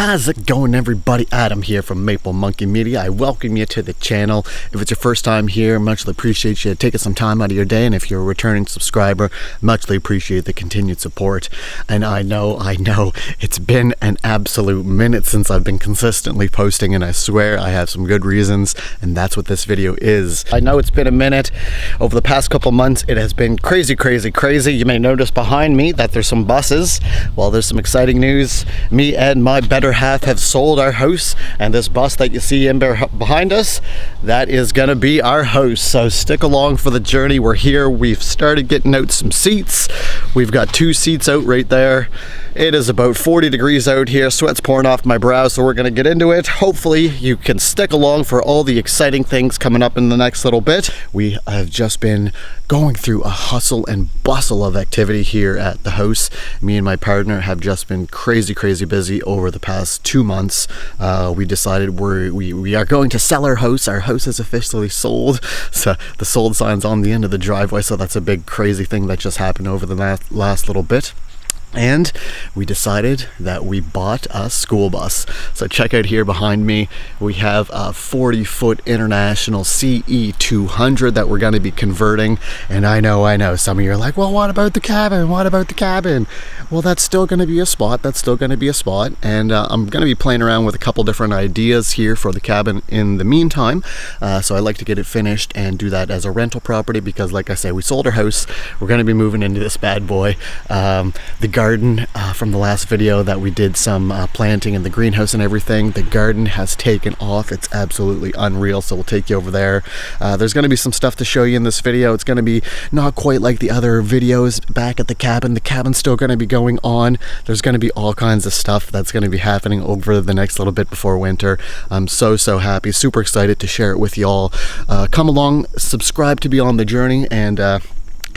How's it going, everybody? Adam here from Maple Monkey Media. I welcome you to the channel. If it's your first time here, muchly appreciate you taking some time out of your day, and if you're a returning subscriber, muchly appreciate the continued support. And I know it's been an absolute minute since I've been consistently posting, and I swear I have some good reasons, and that's what this video is. I know it's been a minute. Over the past couple months, it has been crazy. You may notice behind me that there's some buses. Well, there's some exciting news. Me and my better half have sold our house, and this bus that you see in behind us, that is gonna be our house. So stick along for the journey. We're here. We've started getting out some seats. We've got 2 seats out right there. It is about 40 degrees out here. Sweat's pouring off my brow, so we're gonna get into it. Hopefully you can stick along for all the exciting things coming up in the next little bit. We have just been going through a hustle and bustle of activity here at the house. Me and my partner have just been crazy busy over the past 2 months. We decided we are going to sell our house. Our house is officially sold. So the sold sign's on the end of the driveway, so that's a big crazy thing that just happened over the last little bit. And we decided that we bought a school bus. So check out here behind me, we have a 40-foot International CE 200 that we're going to be converting. And I know some of you are like, well, what about the cabin? Well, that's still going to be a spot. And I'm going to be playing around with a couple different ideas here for the cabin in the meantime. So I'd like to get it finished and do that as a rental property, because like I say, we sold our house. We're going to be moving into this bad boy. The garden from the last video that we did some planting in the greenhouse and everything, the garden has taken off. It's absolutely unreal, so we'll take you over there. There's going to be some stuff to show you in this video. It's going to be not quite like the other videos back at the cabin. The cabin's still going to be going on. There's going to be all kinds of stuff that's going to be happening over the next little bit before winter. I'm so happy, super excited to share it with y'all. Come along, subscribe to be on the journey, and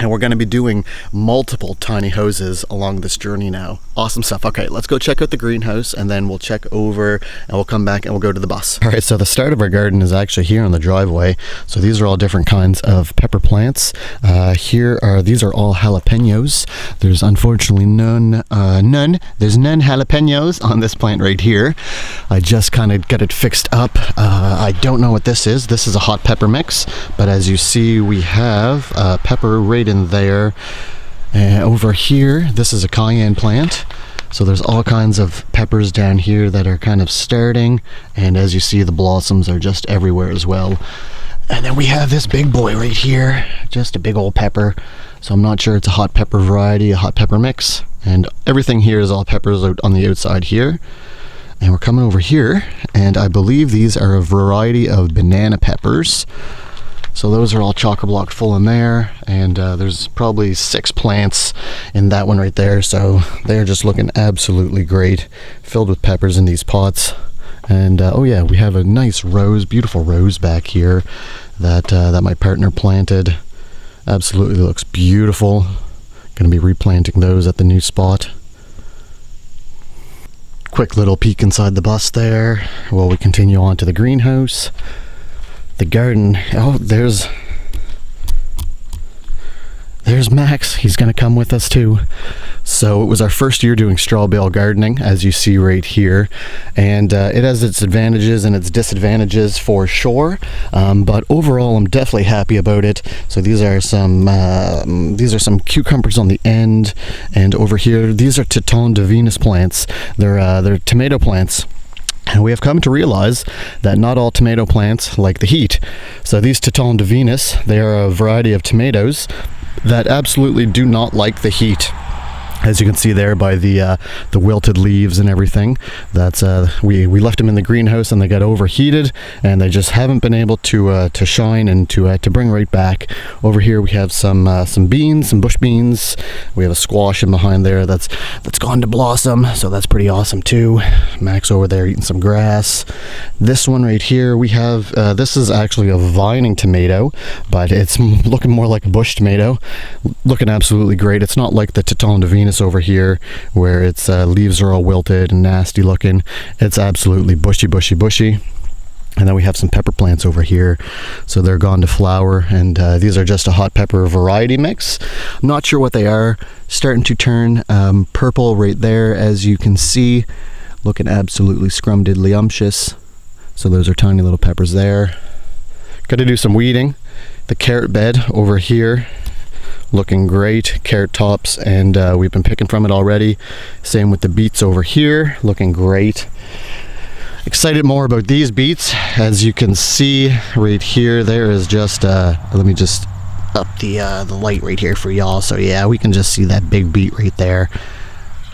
we're going to be doing multiple tiny houses along this journey now. Awesome stuff. Okay, let's go check out the greenhouse, and then we'll check over and we'll come back and we'll go to the bus. All right, so the start of our garden is actually here on the driveway. So these are all different kinds of pepper plants. These are all jalapenos. There's unfortunately none jalapenos on this plant right here. I just kind of got it fixed up. I don't know what this is. This is a hot pepper mix, but as you see, we have pepper right in there. Over here, this is a cayenne plant. So there's all kinds of peppers down here that are kind of starting, and as you see, the blossoms are just everywhere as well. And then we have this big boy right here, just a big old pepper. So I'm not sure it's a hot pepper variety, a hot pepper mix, and everything here is all peppers out on the outside here. And we're coming over here, and I believe these are a variety of banana peppers. So those are all chock-a-block full in there, and there's probably 6 plants in that one right there. So they're just looking absolutely great, filled with peppers in these pots. And oh yeah, we have a nice rose, beautiful rose back here that my partner planted. Absolutely looks beautiful. Gonna be replanting those at the new spot. Quick little peek inside the bus there while we continue on to the greenhouse. The garden, oh, there's Max. He's gonna come with us too. So it was our first year doing straw bale gardening, as you see right here, and it has its advantages and its disadvantages for sure, but overall I'm definitely happy about it. So these are some cucumbers on the end, and over here these are Titon de Venus plants. They're tomato plants. And we have come to realize that not all tomato plants like the heat. So these Titon de Venus, they are a variety of tomatoes that absolutely do not like the heat. As you can see there by the wilted leaves and everything, that's we left them in the greenhouse and they got overheated, and they just haven't been able to shine and to bring right back. Over here we have some beans, some bush beans. We have a squash in behind there that's gone to blossom, so that's pretty awesome too. Max over there eating some grass. This one right here we have this is actually a vining tomato, but it's looking more like a bush tomato. Looking absolutely great. It's not like the Titon de Venus over here where its leaves are all wilted and nasty looking. It's absolutely bushy. And then we have some pepper plants over here, so they're gone to flower, and these are just a hot pepper variety mix. I'm not sure what they are. Starting to turn purple right there, as you can see. looking absolutely scrumdiddlyumptious. So those are tiny little peppers there. Got to do some weeding. The carrot bed over here, looking great. Carrot tops, and we've been picking from it already. Same with the beets over here, looking great. Excited more about these beets. As you can see right here, there is just let me just up the light right here for y'all. So yeah, we can just see that big beet right there.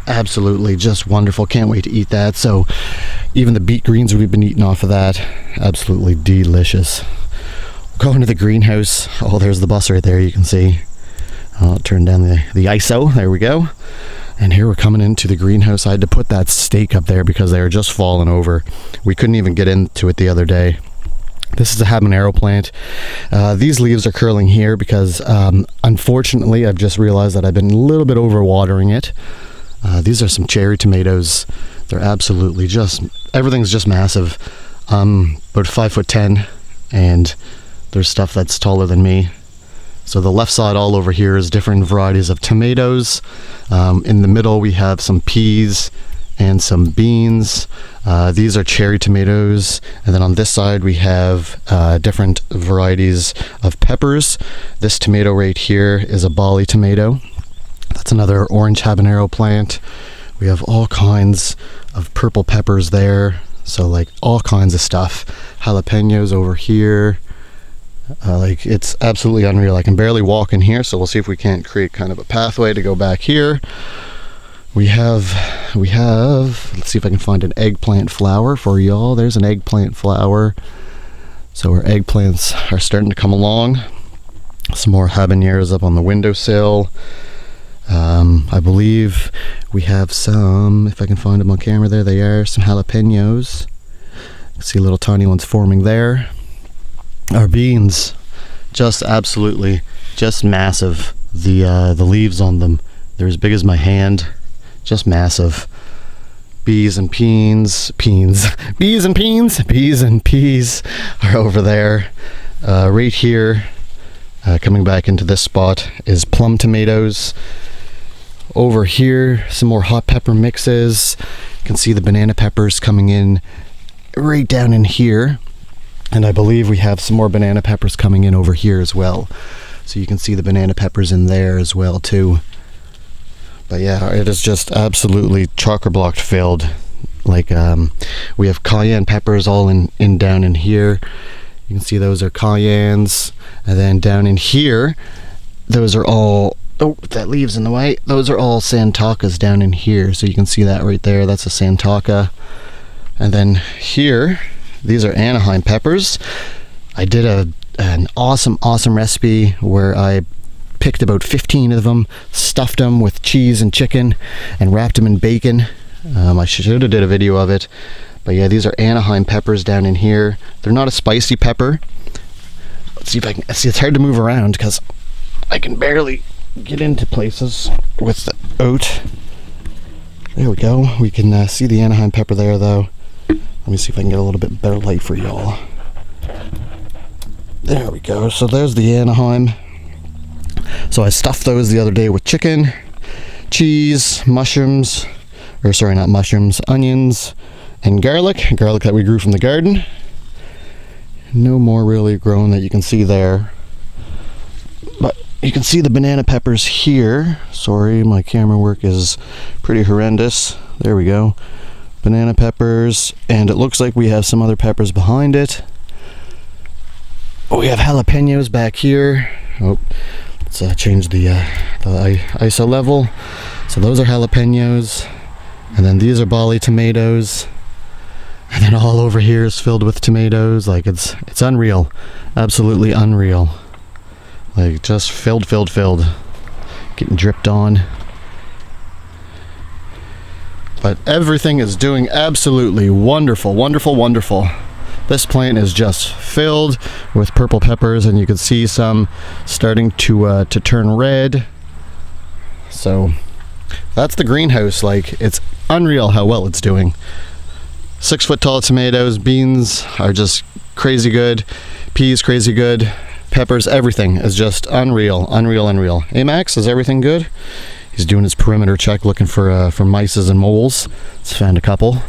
Absolutely just wonderful. Can't wait to eat that. So even the beet greens we've been eating off of that, absolutely delicious. Going to the greenhouse. Oh, there's the bus right there, you can see. I'll turn down the ISO. There we go. And here we're coming into the greenhouse. I had to put that stake up there because they were just falling over. We couldn't even get into it the other day. This is a habanero plant. These leaves are curling here because unfortunately I've just realized that I've been a little bit overwatering it. These are some cherry tomatoes. They're absolutely just, everything's just massive. About 5'10", and there's stuff that's taller than me. So the left side all over here is different varieties of tomatoes. In the middle we have some peas and some beans. These are cherry tomatoes. And then on this side we have different varieties of peppers. This tomato right here is a Bali tomato. That's another orange habanero plant. We have all kinds of purple peppers there. So like all kinds of stuff. Jalapenos over here. Like it's absolutely unreal. I can barely walk in here, so we'll see if we can't create kind of a pathway to go back here. We have, let's see if I can find an eggplant flower for y'all. There's an eggplant flower. So our eggplants are starting to come along. Some more habaneros up on the windowsill. I believe we have some, if I can find them on camera, there they are, some jalapenos. See little tiny ones forming there. Our beans, just absolutely, just massive. The leaves on them, they're as big as my hand, just massive. Bees and peas are over there. Right here, coming back into this spot, is plum tomatoes. Over here, some more hot pepper mixes. You can see the banana peppers coming in right down in here. And I believe we have some more banana peppers coming in over here as well. So you can see the banana peppers in there as well too. But yeah, it is just absolutely chock-a-block filled. Like we have cayenne peppers all in down in here. You can see those are cayennes. And then down in here, those are all, oh, that leaves in the way. Those are all santakas down in here. So you can see that right there. That's a santaka. And then here, these are Anaheim peppers. I did an awesome recipe where I picked about 15 of them, stuffed them with cheese and chicken, and wrapped them in bacon. I should have did a video of it. But yeah, these are Anaheim peppers down in here. They're not a spicy pepper. Let's see if I can, see, it's hard to move around because I can barely get into places with the oat. There we go. We can see the Anaheim pepper there though. Let me see if I can get a little bit better light for y'all. There we go. So there's the Anaheim. So I stuffed those the other day with chicken, cheese, mushrooms, or sorry, not mushrooms, onions, and garlic. Garlic that we grew from the garden. No more really grown that you can see there. But you can see the banana peppers here. Sorry, my camera work is pretty horrendous. There we go. Banana peppers, and it looks like we have some other peppers behind it. We have jalapenos back here. Oh, let's change the ISO level. So those are jalapenos, and then these are Bali tomatoes, and then all over here is filled with tomatoes. Like it's unreal, absolutely unreal. Like just filled, getting dripped on. But everything is doing absolutely wonderful. This plant is just filled with purple peppers, and you can see some starting to turn red. So that's the greenhouse. Like it's unreal how well it's doing. 6 foot tall tomatoes, beans are just crazy good, peas crazy good, peppers, everything is just unreal. Hey Max, is everything good? He's doing his perimeter check, looking for mice and moles. He's found a couple.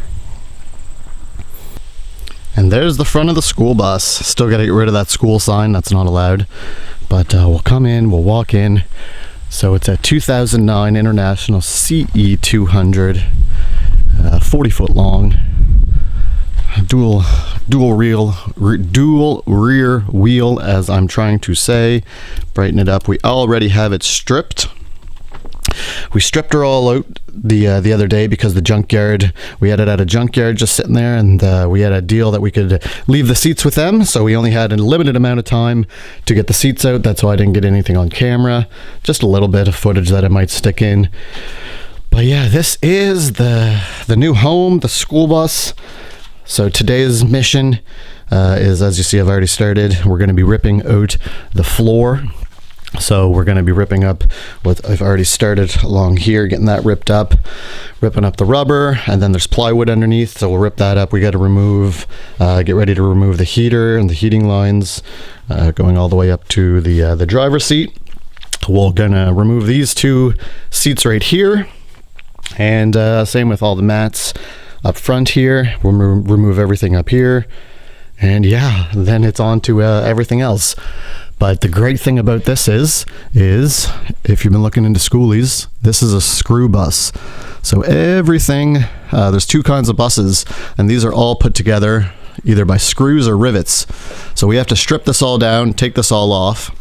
And there's the front of the school bus. Still got to get rid of that school sign. That's not allowed. But we'll come in, we'll walk in. So it's a 2009 International CE 200, 40 foot long, dual rear wheel, as I'm trying to say. Brighten it up. We already have it stripped. We stripped her all out the other day because the junkyard, we had it at a junkyard just sitting there, and we had a deal that we could leave the seats with them, so we only had a limited amount of time to get the seats out. That's why I didn't get anything on camera, just a little bit of footage that I might stick in. But yeah, this is the new home, the school bus. So today's mission is, as you see, I've already started. We're going to be ripping out the floor. So we're going to be ripping up what I've already started along here, getting that ripped up, ripping up the rubber, and then there's plywood underneath, so we'll rip that up. We got to remove, get ready to remove the heater and the heating lines, going all the way up to the driver's seat. We're going to remove these two seats right here, and same with all the mats up front here. We'll remove everything up here, and yeah, then it's on to everything else. But the great thing about this is if you've been looking into skoolies, this is a screw bus. So everything, there's two kinds of buses, and these are all put together either by screws or rivets. So we have to strip this all down, take this all off.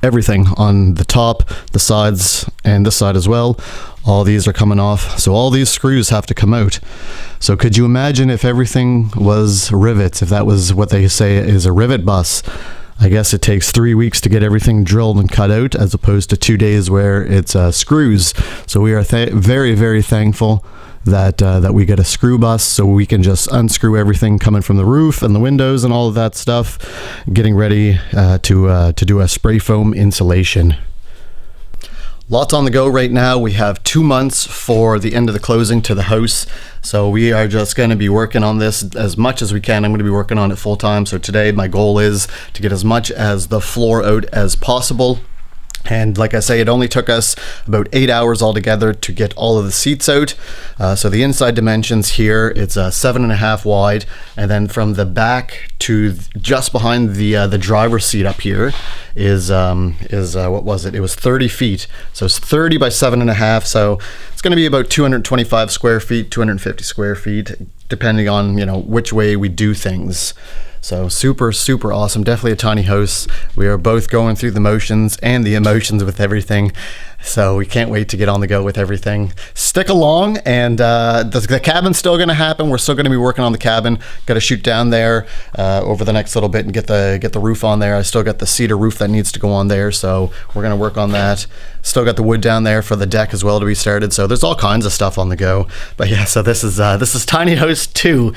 Everything on the top, the sides, and this side as well. All these are coming off. So all these screws have to come out. So could you imagine if everything was rivets, if that was what they say is a rivet bus? I guess it takes 3 weeks to get everything drilled and cut out, as opposed to 2 days where it's screws. So we are very, very thankful that we get a screw bus, so we can just unscrew everything coming from the roof and the windows and all of that stuff, getting ready to do a spray foam insulation. Lots on the go right now. We have 2 months for the end of the closing to the house. So we are just going to be working on this as much as we can. I'm going to be working on it full time. So today my goal is to get as much as the floor out as possible. And like I say, it only took us about 8 hours altogether to get all of the seats out. So the inside dimensions here, it's 7.5 wide, and then from the back to just behind the driver's seat up here is what was it? It was 30 feet. So it's 30 by 7.5. So it's going to be about 225 square feet, 250 square feet, depending on which way we do things. So super, super awesome. Definitely a tiny house. We are both going through the motions and the emotions with everything. So we can't wait to get on the go with everything. Stick along, and the cabin's still going to happen. We're still going to be working on the cabin. Got to shoot down there over the next little bit and get the roof on there. I still got the cedar roof that needs to go on there, so we're going to work on that. Still got the wood down there for the deck as well to be started. So there's all kinds of stuff on the go. But yeah, so this is tiny house 2.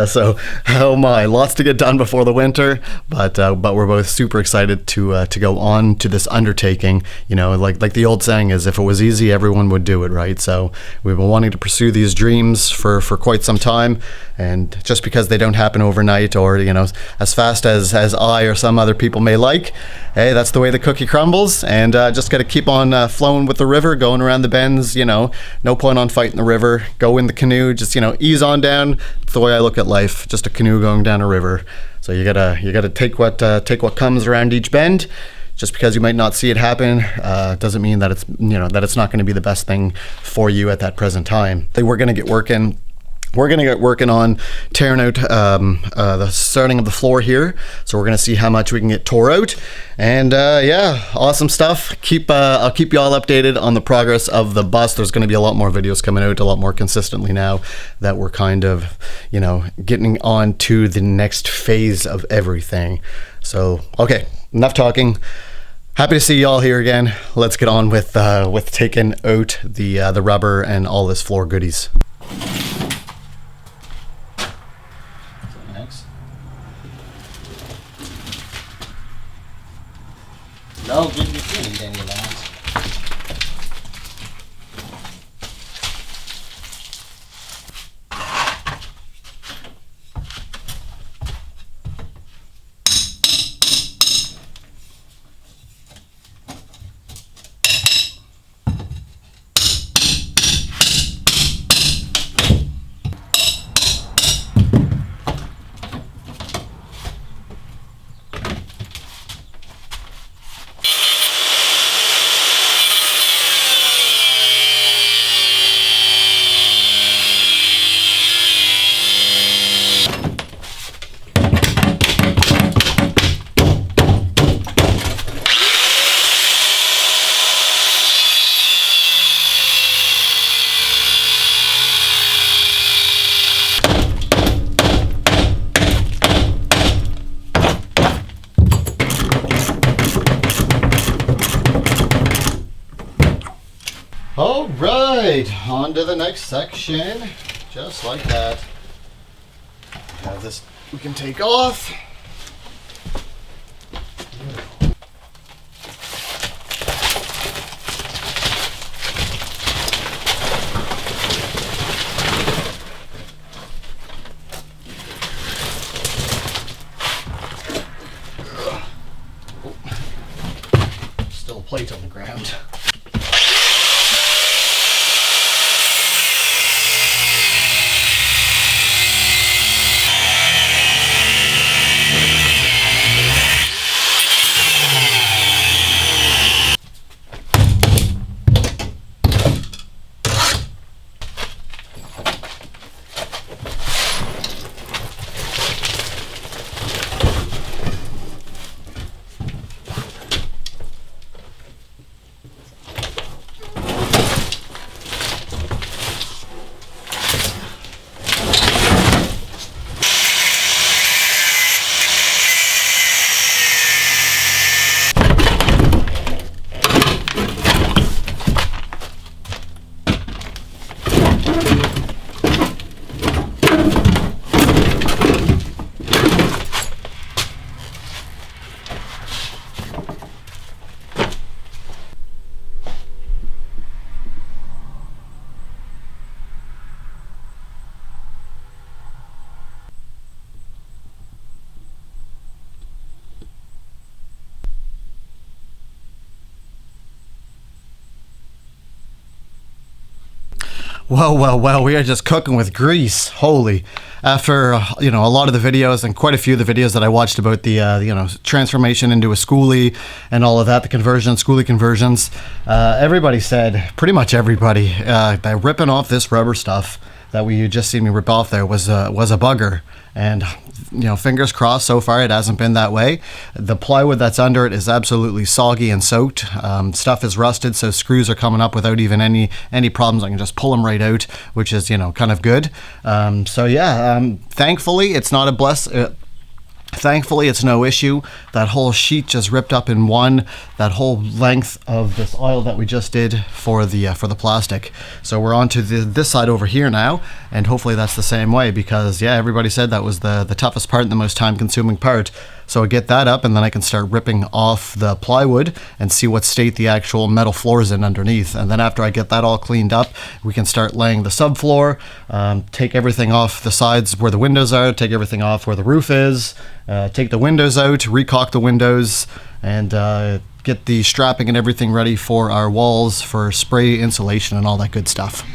So oh my, lots to get done before the winter. But we're both super excited to go on to this undertaking. Like the old saying is, if it was easy, everyone would do it, right? So we've been wanting to pursue these dreams for quite some time, and just because they don't happen overnight or as fast as I or some other people may like, hey, that's the way the cookie crumbles. And just got to keep on flowing with the river, going around the bends. No point on fighting the river. Go in the canoe, just ease on down. It's the way I look at life, just a canoe going down a river. So you gotta take what comes around each bend. Just because you might not see it happen doesn't mean that it's not going to be the best thing for you at that present time. We're going to get working. We're going to get working on tearing out the starting of the floor here. So we're going to see how much we can get tore out. And yeah, awesome stuff. I'll keep you all updated on the progress of the bus. There's going to be a lot more videos coming out a lot more consistently now that we're kind of, getting on to the next phase of everything. So, okay, enough talking. Happy to see you all here again. Let's get on with taking out the rubber and all this floor goodies. No, didn't need any of that. right, on to the next section. Just like that. We have this we can take off. Still a plate on the ground. Well, we are just cooking with grease. Holy. After, a lot of the videos and quite a few of the videos that I watched about the, transformation into a skoolie and all of that, the skoolie conversions, everybody said, pretty much everybody, that ripping off this rubber stuff that you just seen me rip off there was a bugger. And, fingers crossed, so far it hasn't been that way. The plywood that's under it is absolutely soggy and soaked. Stuff is rusted, so screws are coming up without even any problems. I can just pull them right out, which is, kind of good. Thankfully, it's not Thankfully, it's no issue. That whole sheet just ripped up in one. That whole length of this oil that we just did for the plastic. So we're on to this side over here now, and hopefully that's the same way, because everybody said that was the toughest part and the most time-consuming part. So I get that up, and then I can start ripping off the plywood and see what state the actual metal floor is in underneath. And then after I get that all cleaned up, we can start laying the subfloor, take everything off the sides where the windows are, take everything off where the roof is, take the windows out, recaulk the windows, and get the strapping and everything ready for our walls for spray insulation and all that good stuff.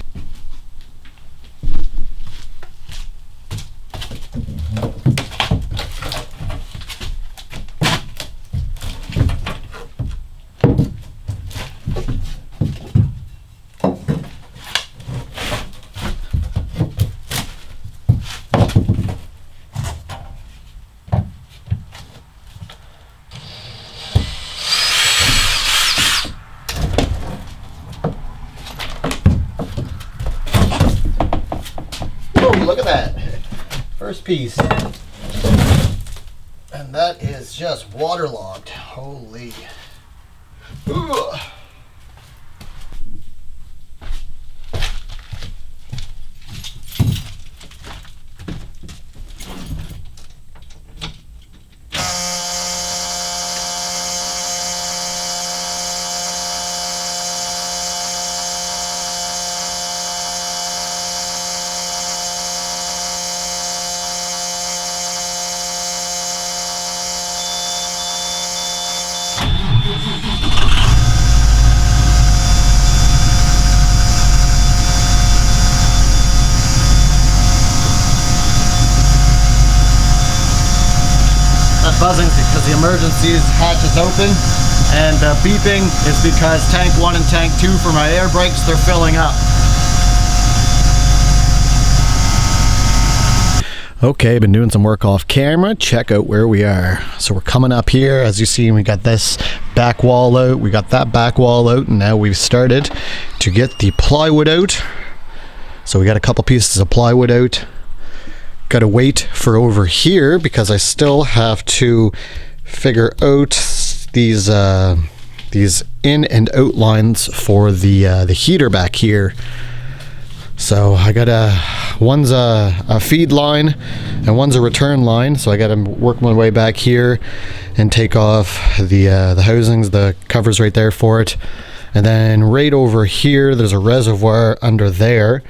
Look at that first piece, and that is just waterlogged. Holy. Ugh. Buzzing because the emergencies hatch is open, and beeping is because tank 1 and tank 2 for my air brakes, they're filling up. Okay, been doing some work off camera. Check out where we are. So we're coming up here. As you see, we got this back wall out, we got that back wall out, and now we've started to get the plywood out. So we got a couple pieces of plywood out. Got to wait for over here because I still have to figure out these these in and out lines for the heater back here. So I got one's a feed line and one's a return line. So I got to work my way back here and take off the housings, the covers right there for it. And then right over here, there's a reservoir under there.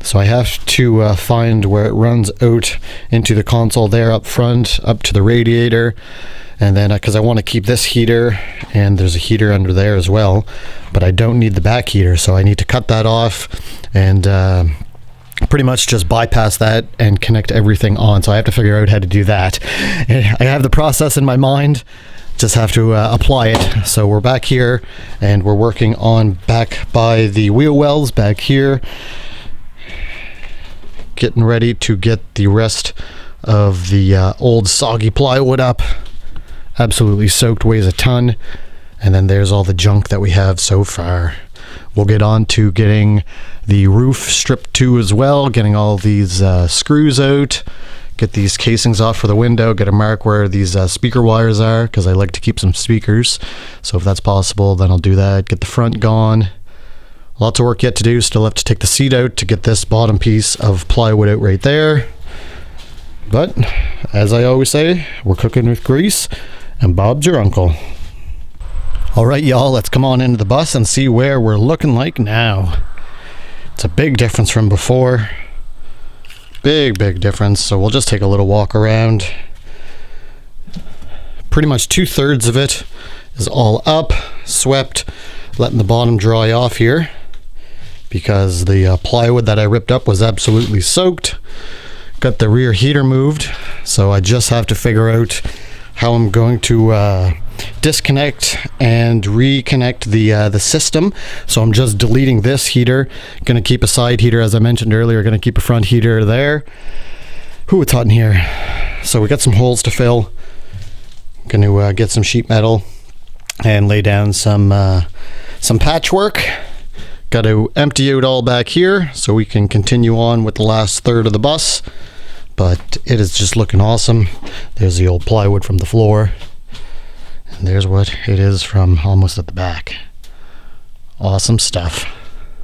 So I have to find where it runs out into the console there up front, up to the radiator. And then, because I want to keep this heater, and there's a heater under there as well, but I don't need the back heater, so I need to cut that off and pretty much just bypass that and connect everything on. So I have to figure out how to do that. I have the process in my mind, just have to apply it. So we're back here, and we're working on back by the wheel wells back here, getting ready to get the rest of the old soggy plywood up. Absolutely soaked, weighs a ton. And then there's all the junk that we have so far. We'll get on to getting the roof stripped too as well, getting all these screws out, get these casings off for the window, get a mark where these speaker wires are, because I like to keep some speakers. So if that's possible, then I'll do that. Get the front gone. Lots of work yet to do. Still have to take the seat out to get this bottom piece of plywood out right there. But as I always say, we're cooking with grease, and Bob's your uncle. All right, y'all, let's come on into the bus and see where we're looking like now. It's a big difference from before. Big difference. So we'll just take a little walk around. Pretty much 2/3 of it is all up, swept, letting the bottom dry off here, because the plywood that I ripped up was absolutely soaked. Got the rear heater moved, so I just have to figure out how I'm going to disconnect and reconnect the system. So I'm just deleting this heater. Going to keep a side heater, as I mentioned earlier. Going to keep a front heater there. Ooh, it's hot in here. So we got some holes to fill. Going to get some sheet metal and lay down some patchwork. Got to empty out all back here so we can continue on with the last third of the bus. But it is just looking awesome. There's the old plywood from the floor. And there's what it is from almost at the back. Awesome stuff.